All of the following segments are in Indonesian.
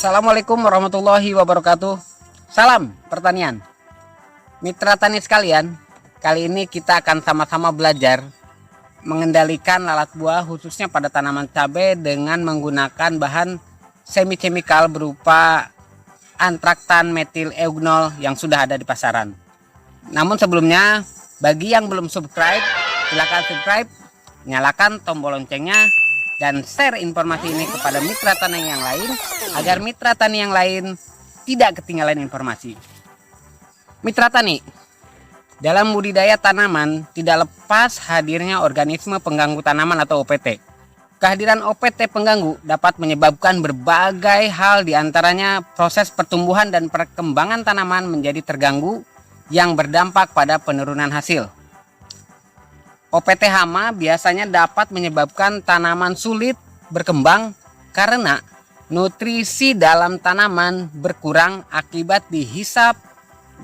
Assalamualaikum warahmatullahi wabarakatuh. Salam pertanian. Mitra tani sekalian, kali ini kita akan sama-sama belajar mengendalikan lalat buah khususnya pada tanaman cabai dengan menggunakan bahan semi chemical berupa antraktan metil eugenol yang sudah ada di pasaran. Namun sebelumnya, bagi yang belum subscribe, silakan subscribe, nyalakan tombol loncengnya, dan share informasi ini kepada mitra tani yang lain agar mitra tani yang lain tidak ketinggalan informasi. Mitra tani, dalam budidaya tanaman tidak lepas hadirnya organisme pengganggu tanaman atau OPT. Kehadiran OPT pengganggu dapat menyebabkan berbagai hal, diantaranya proses pertumbuhan dan perkembangan tanaman menjadi terganggu yang berdampak pada penurunan hasil. OPT hama biasanya dapat menyebabkan tanaman sulit berkembang karena nutrisi dalam tanaman berkurang akibat dihisap,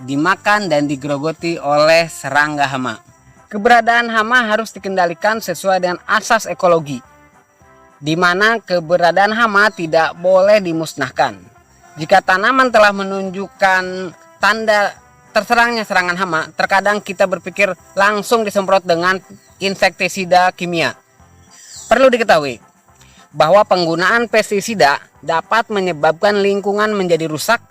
dimakan, dan digerogoti oleh serangga hama. Keberadaan hama harus dikendalikan sesuai dengan asas ekologi, di mana keberadaan hama tidak boleh dimusnahkan. Jika tanaman telah menunjukkan tanda terserangnya serangan hama, terkadang kita berpikir langsung disemprot dengan insektisida kimia. Perlu diketahui bahwa penggunaan pestisida dapat menyebabkan lingkungan menjadi rusak,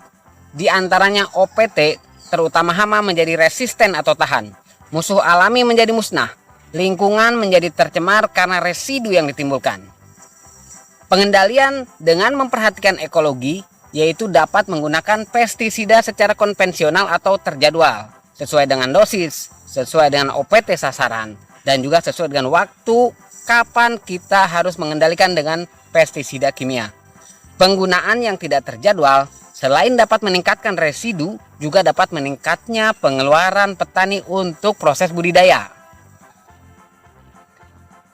diantaranya OPT, terutama hama, menjadi resisten atau tahan. Musuh alami menjadi musnah, lingkungan menjadi tercemar karena residu yang ditimbulkan. Pengendalian dengan memperhatikan ekologi, yaitu dapat menggunakan pestisida secara konvensional atau terjadwal, sesuai dengan dosis, sesuai dengan OPT sasaran, dan juga sesuai dengan waktu kapan kita harus mengendalikan dengan pestisida kimia. Penggunaan yang tidak terjadwal selain dapat meningkatkan residu, juga dapat meningkatnya pengeluaran petani untuk proses budidaya.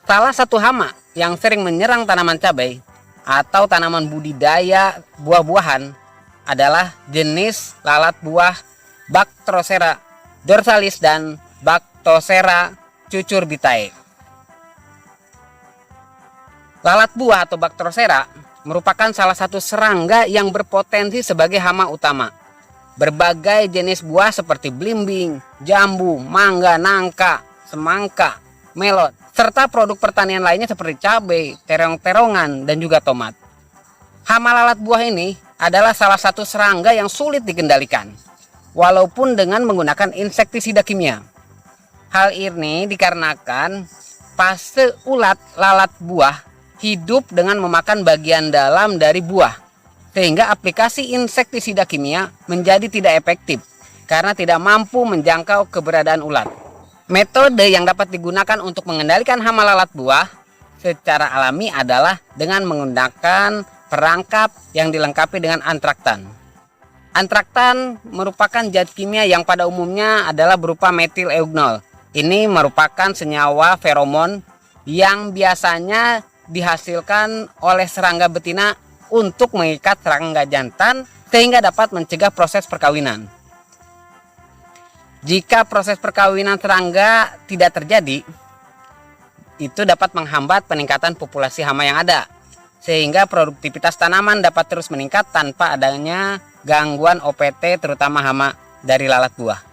Salah satu hama yang sering menyerang tanaman cabai atau tanaman budidaya buah-buahan adalah jenis lalat buah Bactrocera dorsalis dan Bactrocera cucurbitae. Lalat buah atau Bactrocera merupakan salah satu serangga yang berpotensi sebagai hama utama. Berbagai jenis buah seperti belimbing, jambu, mangga, nangka, semangka, melon, serta produk pertanian lainnya seperti cabai, terong-terongan, dan juga tomat. Hama lalat buah ini adalah salah satu serangga yang sulit dikendalikan, walaupun dengan menggunakan insektisida kimia. Hal ini dikarenakan fase ulat lalat buah hidup dengan memakan bagian dalam dari buah, sehingga aplikasi insektisida kimia menjadi tidak efektif karena tidak mampu menjangkau keberadaan ulat. Metode yang dapat digunakan untuk mengendalikan hama lalat buah secara alami adalah dengan menggunakan perangkap yang dilengkapi dengan antraktan. Antraktan merupakan zat kimia yang pada umumnya adalah berupa metil eugenol. Ini merupakan senyawa feromon yang biasanya dihasilkan oleh serangga betina untuk mengikat serangga jantan sehingga dapat mencegah proses perkawinan. Jika proses perkawinan serangga tidak terjadi, itu dapat menghambat peningkatan populasi hama yang ada, sehingga produktivitas tanaman dapat terus meningkat tanpa adanya gangguan OPT, terutama hama dari lalat buah.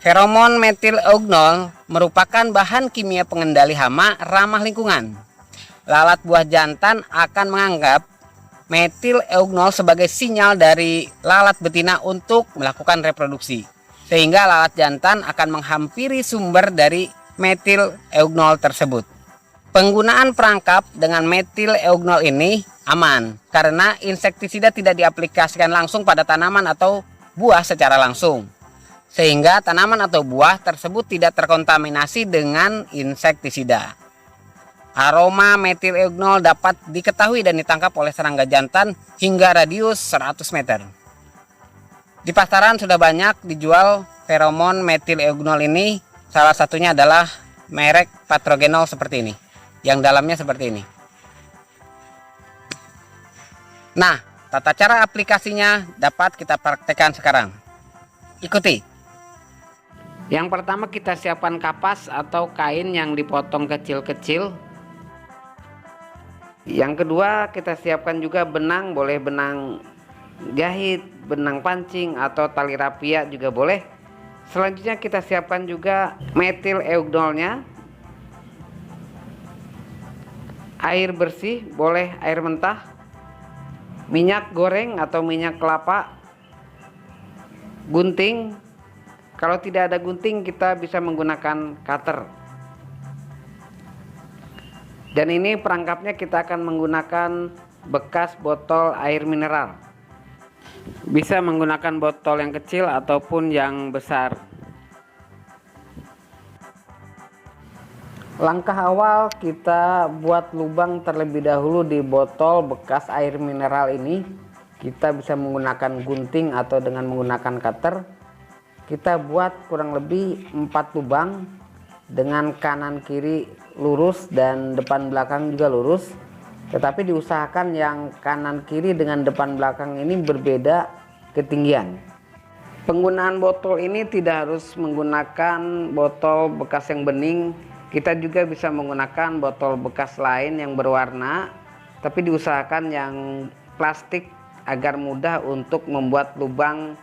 Feromon metil eugenol merupakan bahan kimia pengendali hama ramah lingkungan. Lalat buah jantan akan menganggap metil eugenol sebagai sinyal dari lalat betina untuk melakukan reproduksi, sehingga lalat jantan akan menghampiri sumber dari metil eugenol tersebut. Penggunaan perangkap dengan metil eugenol ini aman karena insektisida tidak diaplikasikan langsung pada tanaman atau buah secara langsung, sehingga tanaman atau buah tersebut tidak terkontaminasi dengan insektisida. Aroma metil eugenol dapat diketahui dan ditangkap oleh serangga jantan hingga radius 100 meter. Di pasaran sudah banyak dijual feromon metil eugenol ini, salah satunya adalah merek Patrogenol seperti ini, yang dalamnya seperti ini. Nah, tata cara aplikasinya dapat kita praktekkan sekarang. Ikuti. Yang pertama, kita siapkan kapas atau kain yang dipotong kecil-kecil. Yang kedua, kita siapkan juga benang, boleh benang jahit, benang pancing, atau tali rapia juga boleh. Selanjutnya kita siapkan juga metil eugenolnya, air bersih, boleh air mentah, minyak goreng atau minyak kelapa, gunting. Kalau tidak ada gunting, kita bisa menggunakan cutter. Dan ini perangkapnya kita akan menggunakan bekas botol air mineral. Bisa menggunakan botol yang kecil ataupun yang besar. Langkah awal, kita buat lubang terlebih dahulu di botol bekas air mineral ini. Kita bisa menggunakan gunting atau dengan menggunakan cutter. Kita buat kurang lebih 4 lubang dengan kanan kiri lurus dan depan belakang juga lurus. Tetapi diusahakan yang kanan kiri dengan depan belakang ini berbeda ketinggian. Penggunaan botol ini tidak harus menggunakan botol bekas yang bening. Kita juga bisa menggunakan botol bekas lain yang berwarna, tapi diusahakan yang plastik agar mudah untuk membuat lubang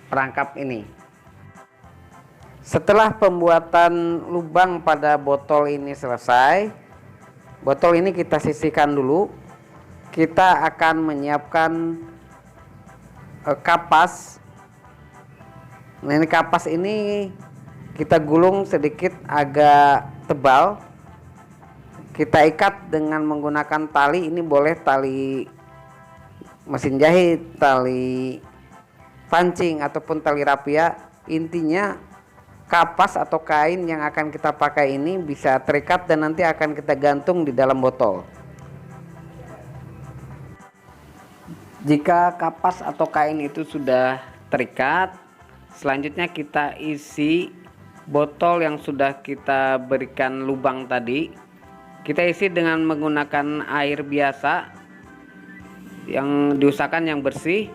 perangkap ini. Setelah pembuatan lubang pada botol ini selesai, botol ini kita sisihkan dulu. Kita akan menyiapkan kapas. Nah, ini kapas ini kita gulung sedikit agak tebal. Kita ikat dengan menggunakan tali. Ini boleh tali mesin jahit, tali pancing, ataupun tali rapia. Intinya kapas atau kain yang akan kita pakai ini bisa terikat dan nanti akan kita gantung di dalam botol. Jika kapas atau kain itu sudah terikat, selanjutnya kita isi botol yang sudah kita berikan lubang tadi. Kita isi dengan menggunakan air biasa yang diusahakan yang bersih,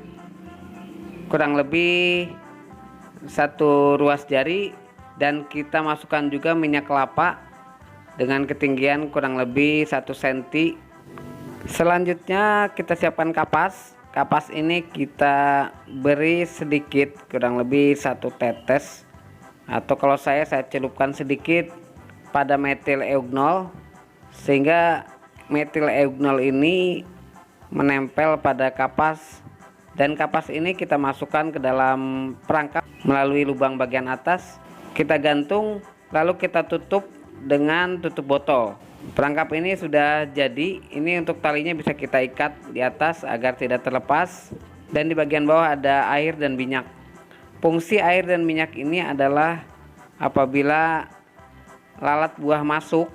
kurang lebih 1 ruas jari, dan kita masukkan juga minyak kelapa dengan ketinggian kurang lebih 1 cm. Selanjutnya kita siapkan kapas. Kapas ini kita beri sedikit, kurang lebih 1 tetes, atau kalau saya celupkan sedikit pada metil eugenol, sehingga metil eugenol ini menempel pada kapas. Dan kapas ini kita masukkan ke dalam perangkap melalui lubang bagian atas. Kita gantung, lalu kita tutup dengan tutup botol. Perangkap ini sudah jadi. Ini untuk talinya bisa kita ikat di atas agar tidak terlepas. Dan di bagian bawah ada air dan minyak. Fungsi air dan minyak ini adalah apabila lalat buah masuk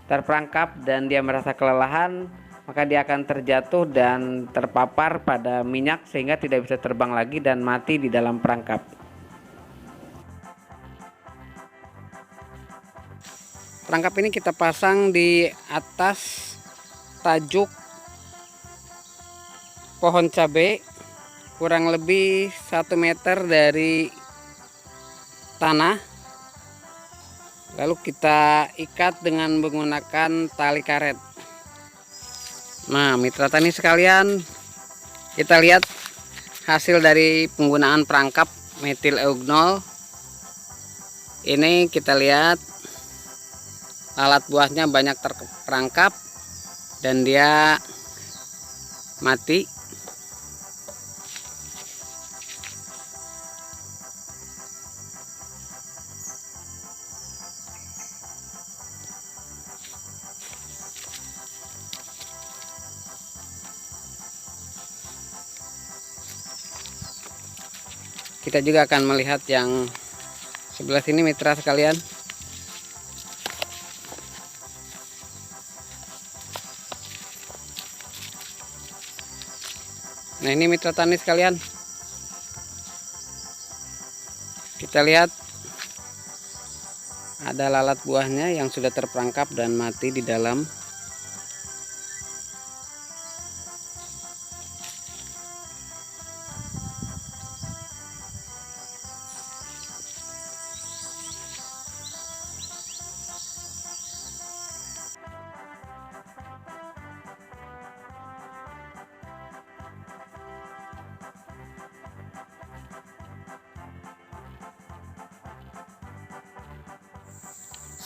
terperangkap dan dia merasa kelelahan, maka dia akan terjatuh dan terpapar pada minyak sehingga tidak bisa terbang lagi dan mati di dalam perangkap. Perangkap ini kita pasang di atas tajuk pohon cabai, kurang lebih 1 meter dari tanah. Lalu kita ikat dengan menggunakan tali karet. Nah, mitra tani sekalian, kita lihat hasil dari penggunaan perangkap metil eugenol. Ini kita lihat alat buahnya banyak terperangkap dan dia mati. Kita juga akan melihat yang sebelah sini mitra sekalian. Nah, ini mitra tani sekalian, kita lihat ada lalat buahnya yang sudah terperangkap dan mati di dalam.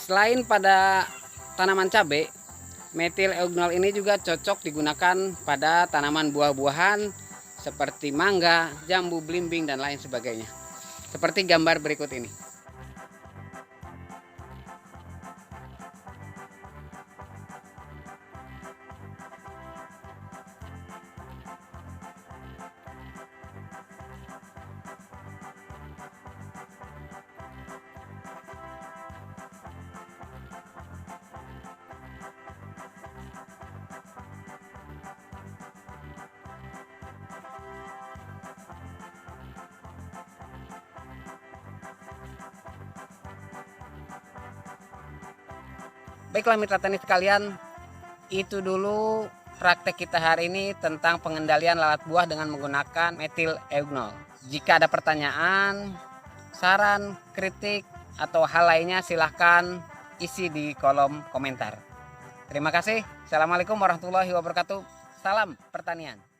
Selain pada tanaman cabai, metil eugenol ini juga cocok digunakan pada tanaman buah-buahan seperti mangga, jambu, belimbing, dan lain sebagainya. Seperti gambar berikut ini. Baiklah mitra tani sekalian, itu dulu praktek kita hari ini tentang pengendalian lalat buah dengan menggunakan metil eugenol. Jika ada pertanyaan, saran, kritik, atau hal lainnya silahkan isi di kolom komentar. Terima kasih. Assalamualaikum warahmatullahi wabarakatuh. Salam pertanian.